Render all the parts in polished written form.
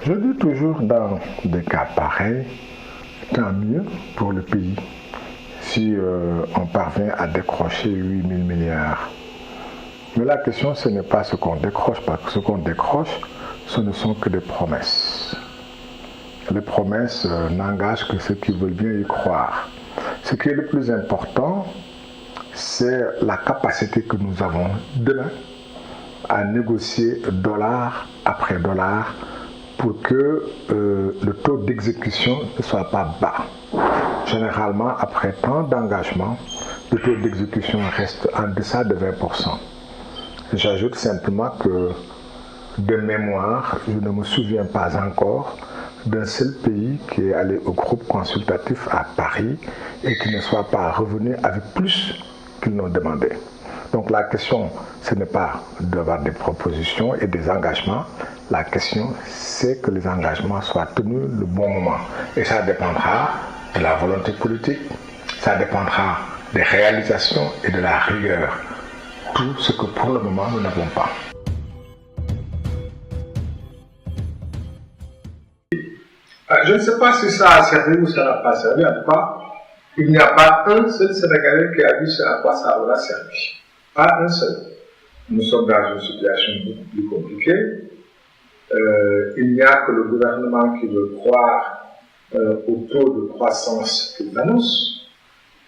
Je dis toujours dans des cas pareils, tant mieux pour le pays si on parvient à décrocher 8 000 milliards. Mais la question, ce n'est pas ce qu'on décroche, parce que ce qu'on décroche, ce ne sont que des promesses. Les promesses n'engagent que ceux qui veulent bien y croire. Ce qui est le plus important, c'est la capacité que nous avons demain à négocier dollar après dollar pour que le taux d'exécution ne soit pas bas. Généralement, après tant d'engagement, le taux d'exécution reste en deçà de 20%. J'ajoute simplement que, de mémoire, je ne me souviens pas encore d'un seul pays qui est allé au groupe consultatif à Paris et qui ne soit pas revenu avec plus qu'ils n'ont demandé. Donc la question, ce n'est pas d'avoir des propositions et des engagements. La question, c'est que les engagements soient tenus le bon moment. Et ça dépendra de la volonté politique, ça dépendra des réalisations et de la rigueur. Tout ce que pour le moment, nous n'avons pas. Je ne sais pas si ça a servi ou ça n'a pas servi. En tout cas, il n'y a pas un seul Sénégalais qui a vu à quoi ça aura servi. Pas un seul. Nous sommes dans une situation beaucoup plus compliquée. Il n'y a que le gouvernement qui veut croire au taux de croissance qu'il annonce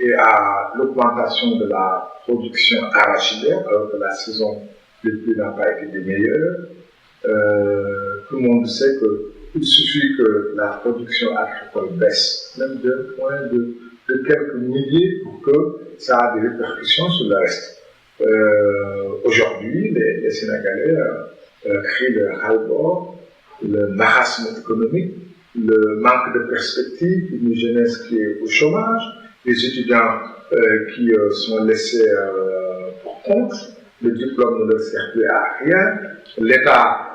et à l'augmentation de la production arachidière, alors que la saison de pluie n'a pas été des meilleures. Tout le monde sait qu'il suffit que la production agricole baisse, même d'un point de quelques milliers, pour que ça ait des répercussions sur le reste. Aujourd'hui, les Sénégalais crient le ras-le-bol, le marasme économique, le manque de perspective, une jeunesse qui est au chômage, les étudiants qui sont laissés pour compte, le diplôme ne leur sert plus à rien, l'État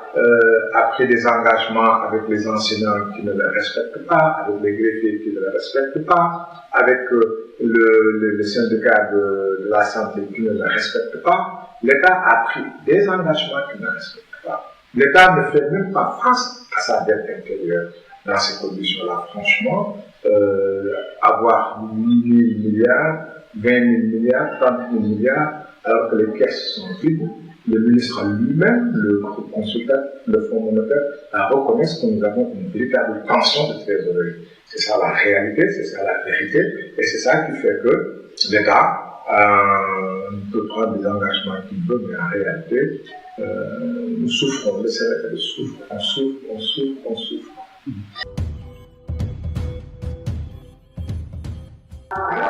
a pris des engagements avec les enseignants qui ne les respectent pas, avec les greffiers qui ne les respectent pas, avec le syndicat de la santé qui ne les respecte pas. L'État a pris des engagements qui ne respectent pas. L'État ne fait même pas face à sa dette intérieure. Dans ces conditions-là, franchement, avoir 8 000 milliards, 20 000 milliards, 30 000 milliards, alors que les caisses sont vides, le ministre lui-même, le groupe consultatif, le Fonds monétaire, reconnaissent que nous avons une véritable tension de trésorerie. C'est ça la réalité, c'est ça la vérité, et c'est ça qui fait que l'État peut prendre des engagements qu'il veut, mais en réalité, nous souffrons, le Sénégal souffre, on souffre, on souffre, on souffre.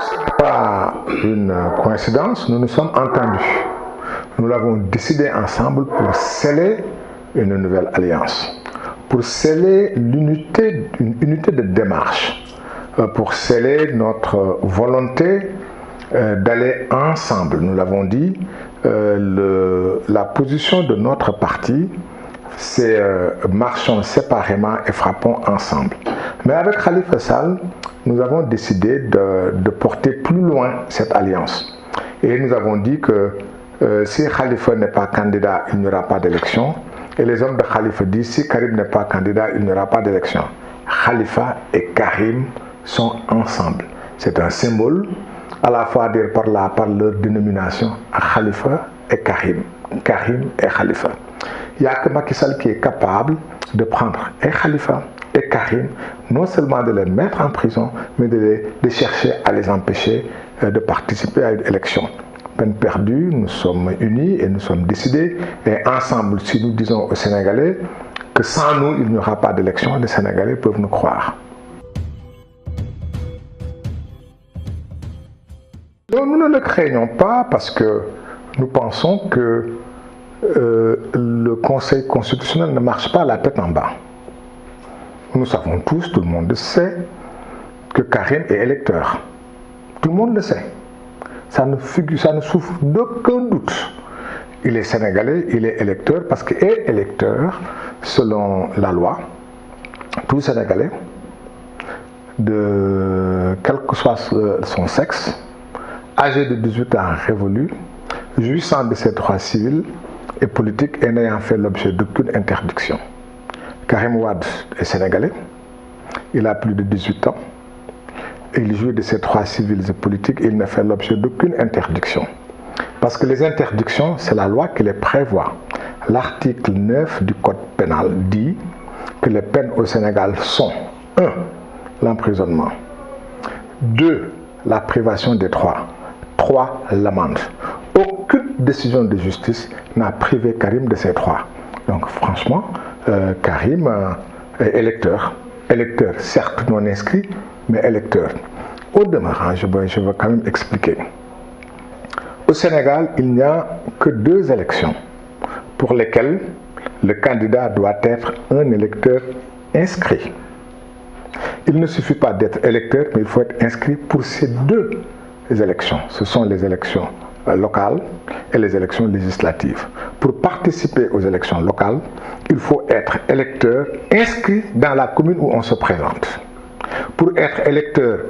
Ce n'est pas une coïncidence, nous nous sommes entendus. Nous l'avons décidé ensemble pour sceller une nouvelle alliance, pour sceller une unité de démarche, pour sceller notre volonté d'aller ensemble. Nous l'avons dit, la position de notre parti, c'est marchons séparément et frappons ensemble. Mais avec Khalifa Sall, nous avons décidé de porter plus loin cette alliance. Et nous avons dit que si Khalifa n'est pas candidat, il n'y aura pas d'élection. Et les hommes de Khalifa disent, si Karim n'est pas candidat, il n'y aura pas d'élection. Khalifa et Karim sont ensemble. C'est un symbole, à la fois dire par leur dénomination, Khalifa et Karim. Karim et Khalifa. Il n'y a que Macky Sall qui est capable de prendre et Khalifa et Karim, non seulement de les mettre en prison, mais de chercher à les empêcher de participer à une élection. Peine perdue, nous sommes unis et nous sommes décidés. Et ensemble, si nous disons aux Sénégalais que sans nous, il n'y aura pas d'élection, les Sénégalais peuvent nous croire. Donc, nous ne le craignons pas parce que nous pensons que le Conseil constitutionnel ne marche pas la tête en bas. Nous savons tous, tout le monde le sait, que Karim est électeur. Tout le monde le sait. Ça ne souffre d'aucun doute. Il est sénégalais, il est électeur, parce qu'il est électeur, selon la loi, tout Sénégalais, quel que soit son sexe, âgé de 18 ans révolu, jouissant de ses droits civils et politiques et n'ayant fait l'objet d'aucune interdiction. Karim Wade est sénégalais, il a plus de 18 ans, il jouit de ses droits civils et politiques et il ne fait l'objet d'aucune interdiction. Parce que les interdictions, c'est la loi qui les prévoit. L'article 9 du Code pénal dit que les peines au Sénégal sont 1. L'emprisonnement, 2. La privation des droits, 3. L'amende. Aucune décision de justice n'a privé Karim de ses droits. Donc franchement, Karim est électeur, certes non inscrit, mais électeur. Au demeurant, je veux quand même expliquer. Au Sénégal, il n'y a que 2 élections pour lesquelles le candidat doit être un électeur inscrit. Il ne suffit pas d'être électeur, mais il faut être inscrit pour ces 2 élections. Ce sont les élections locales et les élections législatives. Pour participer aux élections locales, il faut être électeur inscrit dans la commune où on se présente. Pour être électeur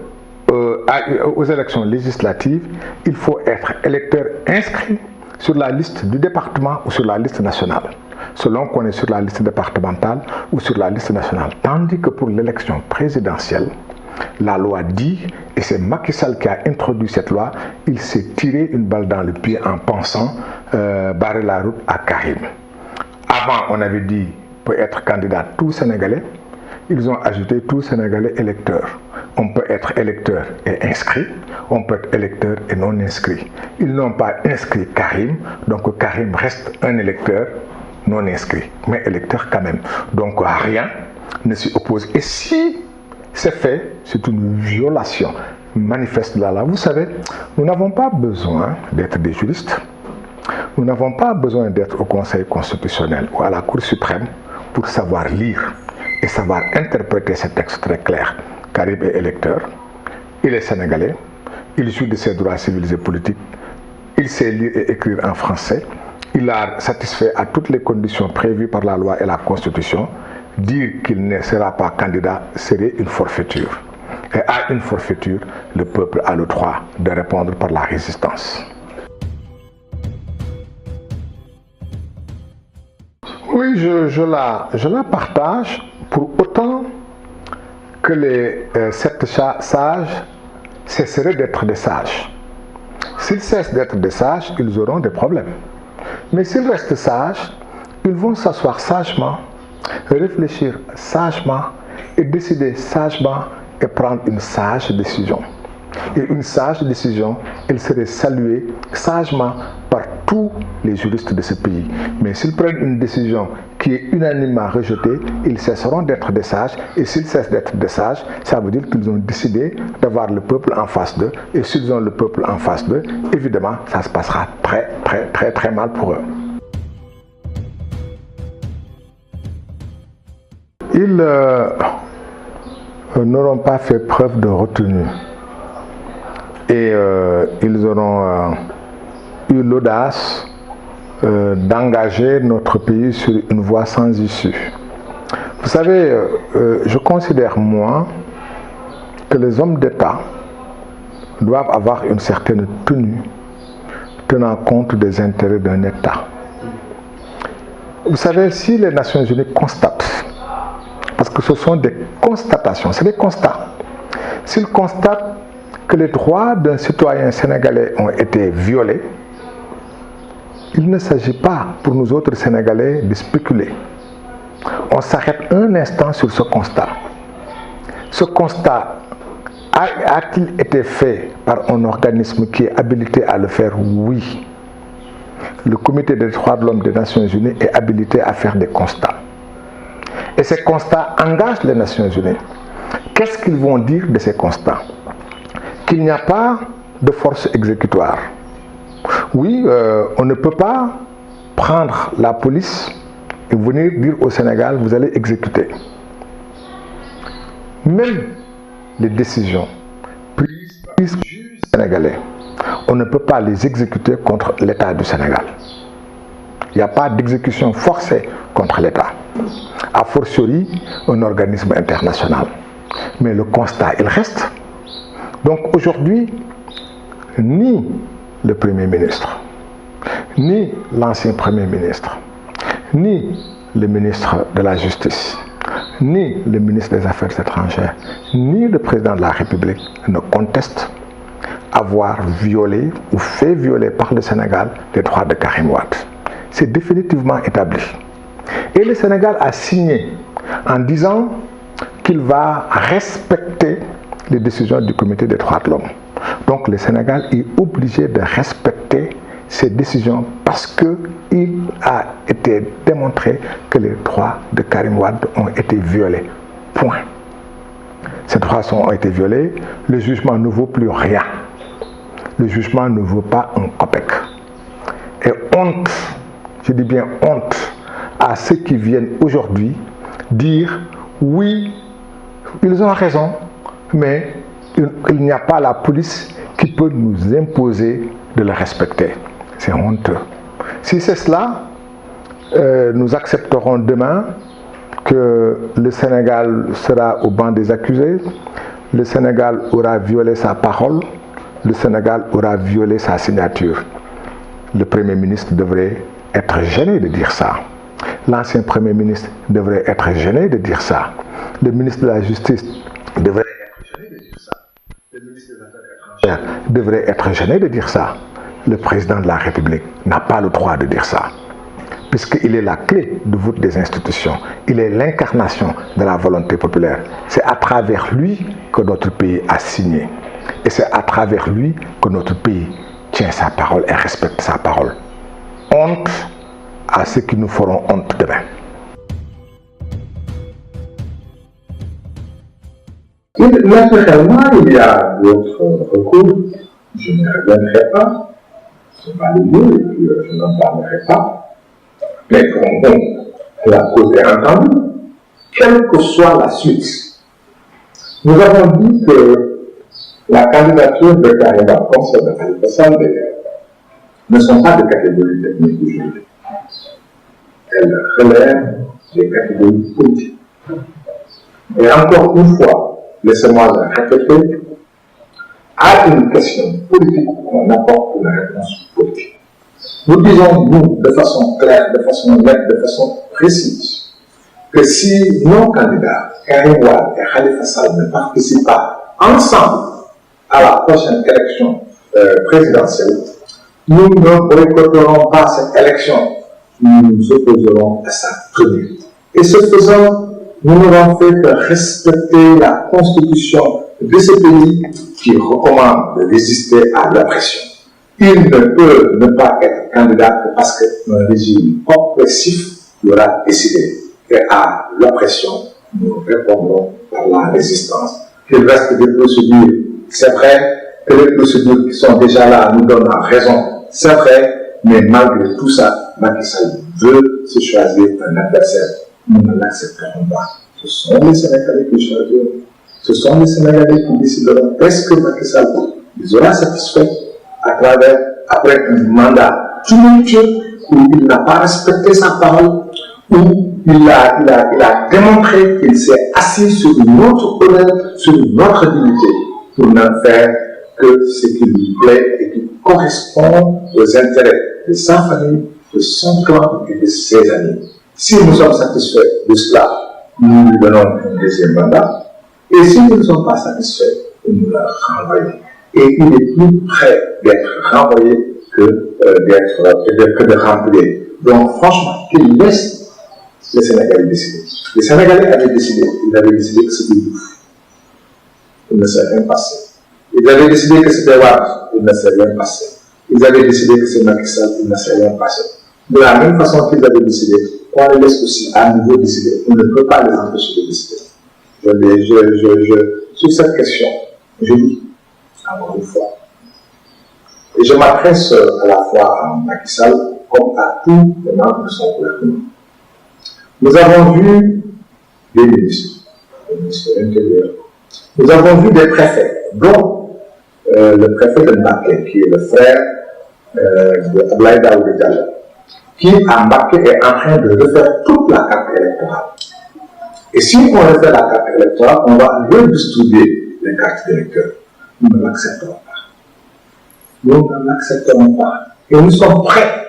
aux élections législatives, il faut être électeur inscrit sur la liste du département ou sur la liste nationale, selon qu'on est sur la liste départementale ou sur la liste nationale. Tandis que pour l'élection présidentielle, la loi dit, et c'est Macky Sall qui a introduit cette loi, il s'est tiré une balle dans le pied en pensant barrer la route à Karim. Avant, on avait dit peut être candidat tout Sénégalais. Ils ont ajouté tout Sénégalais électeur. On peut être électeur et inscrit, on peut être électeur et non inscrit. Ils n'ont pas inscrit Karim, donc Karim reste un électeur non inscrit, mais électeur quand même. Donc rien ne s'y oppose. Et si c'est fait, c'est une violation manifeste de la loi. Vous savez, nous n'avons pas besoin d'être des juristes, nous n'avons pas besoin d'être au Conseil constitutionnel ou à la Cour suprême pour savoir lire et savoir interpréter ces textes très clairs. Karim est électeur, il est sénégalais, il jouit de ses droits civils et politiques, il sait lire et écrire en français, il a satisfait à toutes les conditions prévues par la loi et la Constitution. Dire qu'il ne sera pas candidat serait une forfaiture. Et à une forfaiture, le peuple a le droit de répondre par la résistance. Oui, je la partage pour autant que les 7 sages cesseraient d'être des sages. S'ils cessent d'être des sages, ils auront des problèmes. Mais s'ils restent sages, ils vont s'asseoir sagement, réfléchir sagement et décider sagement et prendre une sage décision. Et une sage décision, elle serait saluée sagement par tous les juristes de ce pays. Mais s'ils prennent une décision qui est unanimement rejetée, ils cesseront d'être des sages. Et s'ils cessent d'être des sages, ça veut dire qu'ils ont décidé d'avoir le peuple en face d'eux. Et s'ils ont le peuple en face d'eux, évidemment, ça se passera très mal pour eux. Ils n'auront pas fait preuve de retenue et ils auront eu l'audace d'engager notre pays sur une voie sans issue. Vous savez, je considère moi que les hommes d'État doivent avoir une certaine tenue tenant compte des intérêts d'un État. Vous savez, si les Nations Unies constatent, parce que ce sont des constatations, c'est des constats. S'ils constatent que les droits d'un citoyen sénégalais ont été violés, il ne s'agit pas pour nous autres Sénégalais de spéculer. On s'arrête un instant sur ce constat. Ce constat a-t-il été fait par un organisme qui est habilité à le faire? Oui. Le Comité des droits de l'homme des Nations Unies est habilité à faire des constats. Et ces constats engagent les Nations Unies. Qu'est-ce qu'ils vont dire de ces constats? Qu'il n'y a pas de force exécutoire. Oui, on ne peut pas prendre la police et venir dire au Sénégal, vous allez exécuter. Même les décisions prises par les juges sénégalais, on ne peut pas les exécuter contre l'État du Sénégal. Il n'y a pas d'exécution forcée contre l'État. A fortiori, un organisme international. Mais le constat, il reste. Donc aujourd'hui, ni le Premier ministre, ni l'ancien Premier ministre, ni le ministre de la Justice, ni le ministre des Affaires étrangères, ni le président de la République ne contestent avoir violé ou fait violer par le Sénégal les droits de Karim Wade. C'est définitivement établi. Et le Sénégal a signé en disant qu'il va respecter les décisions du Comité des droits de l'homme. Donc le Sénégal est obligé de respecter ces décisions parce qu'il a été démontré que les droits de Karim Wade ont été violés. Point. Ces droits ont été violés, le jugement ne vaut plus rien. Le jugement ne vaut pas un copec. Et honte, je dis bien honte, à ceux qui viennent aujourd'hui dire oui, ils ont raison, mais il n'y a pas la police qui peut nous imposer de le respecter. C'est honteux. Si c'est cela, nous accepterons demain que le Sénégal sera au banc des accusés, le Sénégal aura violé sa parole, le Sénégal aura violé sa signature. Le Premier ministre devrait être gêné de dire ça. L'ancien Premier ministre devrait être gêné de dire ça. Le ministre de la Justice devrait être gêné de dire ça. Le ministre des Affaires étrangères devrait être gêné de dire ça. Le président de la République n'a pas le droit de dire ça, puisqu'il est la clé de voûte des institutions. Il est l'incarnation de la volonté populaire. C'est à travers lui que notre pays a signé. Et c'est à travers lui que notre pays tient sa parole et respecte sa parole. Honte à ceux qui nous feront honte demain. Naturellement, il y a d'autres recours. Je ne reviendrai pas. Je vais aller mieux et puis je n'en parlerai pas. Mais bon, la cause est entendue. Quelle que soit la suite, nous avons dit que la candidature de Karim Wade, comme celle de Khalifa Sall d'ailleurs, ne sont pas de catégorie technique ou juridique. Elles relèvent des catégories politiques. Et encore une fois, laissez-moi le répéter, à une question politique, on apporte une réponse politique. Nous disons, nous, de façon claire, de façon nette, de façon précise, que si nos candidats, Karim Wade et Khalifa Sall, ne participent pas ensemble à la prochaine élection présidentielle, nous ne boycotterons pas cette élection, nous nous opposerons à sa tenue. Et ce faisant, nous n'aurons fait que respecter la constitution de ce pays qui recommande de résister à l'oppression. Il ne peut ne pas être candidat parce qu'un régime oppressif l'aura décidé. Et à l'oppression, nous répondrons par la résistance. Il reste des procédures. C'est vrai que les procédures qui sont déjà là nous donnent raison. C'est vrai, mais malgré tout ça, Macky Sall veut se choisir un adversaire. Nous ne l'accepterons pas. Ce sont les Sénégalais qui choisiront. Ce sont les Sénégalais qui décideront. Est-ce que Macky Sall les aura satisfaits après un mandat tumultueux où il n'a pas respecté sa parole, où il a démontré qu'il s'est assis sur une autre honneur, sur une autre dignité, pour ne faire que ce qui lui plaît et qui correspond aux intérêts de sa famille, de son clan et de ses amis. Si nous sommes satisfaits de cela, nous lui donnons un deuxième mandat. Et si nous ne sommes pas satisfaits, nous le renvoyons. Et il est plus prêt d'être renvoyé que de remplir. Donc franchement, qu'il laisse les Sénégalais décider. Les Sénégalais avaient décidé. Ils avaient décidé que c'était Diouf. Il ne s'est rien passé. Ils avaient décidé que c'était Wade. Il ne s'est rien passé. Ils avaient décidé que c'est Macky Sall. Il ne s'est rien passé. De la même façon qu'ils avaient décidé, on les laisse aussi à nouveau décider. On ne peut pas les empêcher de décider. Sur cette question, je dis, encore une fois, et je m'adresse à la fois à Macky Sall comme à tous les membres de son gouvernement. Nous avons vu des ministres, le ministre de l'Intérieur, nous avons vu des préfets, dont le préfet de Mbacké, qui est le frère de Abdoulaye Daouda Diallo, qui à Mbacké est en train de refaire toute la carte électorale. Et si on refait la carte électorale, on va redistribuer les cartes d'électeurs. Nous ne l'accepterons pas. Nous ne l'accepterons pas. Et nous sommes prêts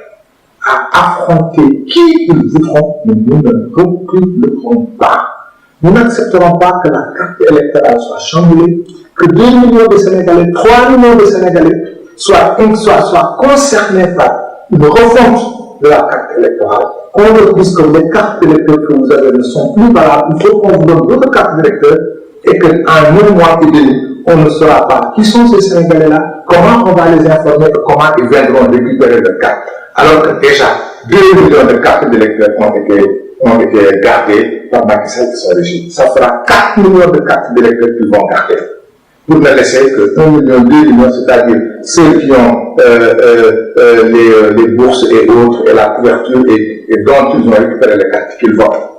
à affronter qui ils voudront, mais nous ne reculerons pas. Nous n'accepterons pas que la carte électorale soit chamboulée, que 2 millions de Sénégalais, 3 millions de Sénégalais soient concernés par une refonte de la carte électorale. Qu'on leur dise que les cartes d'électeurs que vous avez ne sont plus valables, il faut qu'on vous donne d'autres cartes d'électeurs et qu'en un mois et demi, on ne saura pas qui sont ces Sénégalais-là, comment on va les informer et comment ils viendront récupérer leurs cartes. Alors que déjà, 2 millions de cartes d'électeurs ont été gardées par Macky Sall qui sont régis. Ça fera 4 millions de cartes d'électeurs qu'ils vont garder. Pour ne laisser que 1 million, 2 millions, c'est-à-dire ceux qui ont les bourses et autres, et la couverture, et dont ils ont récupéré les cartes qu'ils vendent.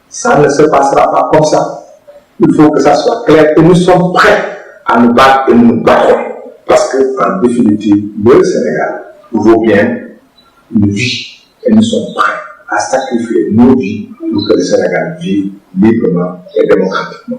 Ça ne se passera pas comme ça. Il faut que ça soit clair et nous sommes prêts à nous battre et nous nous battrons. Parce qu'en définitive, le Sénégal vaut bien une vie et nous sommes prêts à sacrifier nos vies pour que le Sénégal vive librement et démocratiquement.